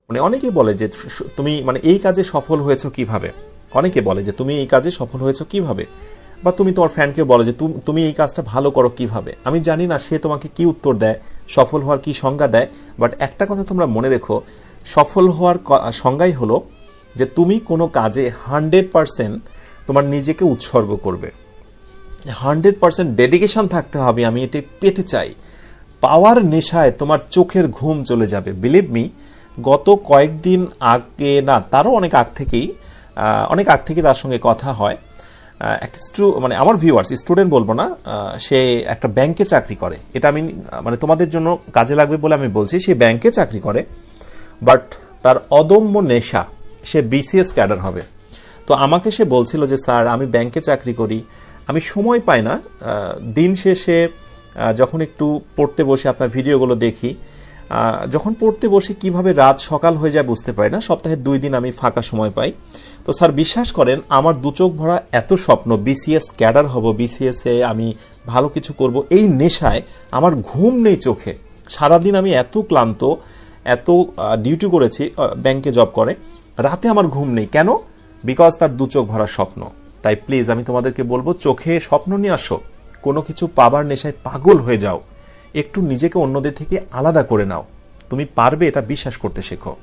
মানে অনেকেই বলে যে তুমি মানে এই কাজে সফল হয়েছো কিভাবে, অনেকে বলে যে তুমি এই কাজে সফল হয়েছো কিভাবে, বা তুমি তোমার ফ্রেন্ডকে বলো যে তুমি এই কাজটা ভালো করো কিভাবে। আমি জানি না সে তোমাকে কি উত্তর দেয়, সফল হওয়ার কি সংজ্ঞা দেয়, বাট একটা কথা তোমরা মনে রেখো, সফল হওয়ার সংজ্ঞাই হলো যে তুমি কোনো কাজে 100% তোমার নিজেকে উৎসর্গ করবে, 100% ডেডিকেশন থাকতে হবে, আমি এটি পেতে চাই। পাওয়ার নেশায় তোমার চোখের ঘুম চলে যাবে। বিলিভ মি, গত কয়েকদিন আগে, না তারও অনেক আগ থেকেই, তার সঙ্গে কথা হয়। মানে আমার ভিউয়ার্স, স্টুডেন্ট বলবো না, সে একটা ব্যাংকে চাকরি করে। এটা আমি মানে তোমাদের জন্য কাজে লাগবে বলে আমি বলছি। সে ব্যাংকে চাকরি করে, বাট তার অদম্য নেশা, সে বিসিএস ক্যাডার হবে। তো আমাকে সে বলছিল যে স্যার আমি ব্যাংকে চাকরি করি, আমি সময় পাই না, দিন শেষে যখন একটু পড়তে বসে আপনার ভিডিওগুলো দেখি, যখন পড়তে বসে কিভাবে রাত সকাল হয়ে যায় বুঝতে পারি না, সপ্তাহে 2 দিন আমি ফাঁকা সময় পাই। তো স্যার বিশ্বাস করেন, আমার দু চোখ ভরা এত স্বপ্ন, বিসিএস ক্যাডার হব, বিসিএস এ আমি ভালো কিছু করব, এই নেশায় আমার ঘুম নেই চোখে। সারাদিন আমি এত ক্লান্ত, এত ডিউটি করেছি, ব্যাংকে জব করে, রাতে আমার ঘুম নেই কেন? বিকজ তার দু চোখ ভরা স্বপ্ন। তাই প্লিজ আমি তোমাদেরকে বলবো, চোখে স্বপ্ন নিয়ে আসো, কোনো কিছু পাবার নেশায় পাগল হয়ে যাও, একটু নিজেকে অন্যদের থেকে আলাদা করে নাও, তুমি পারবে, এটা বিশ্বাস করতে শেখো।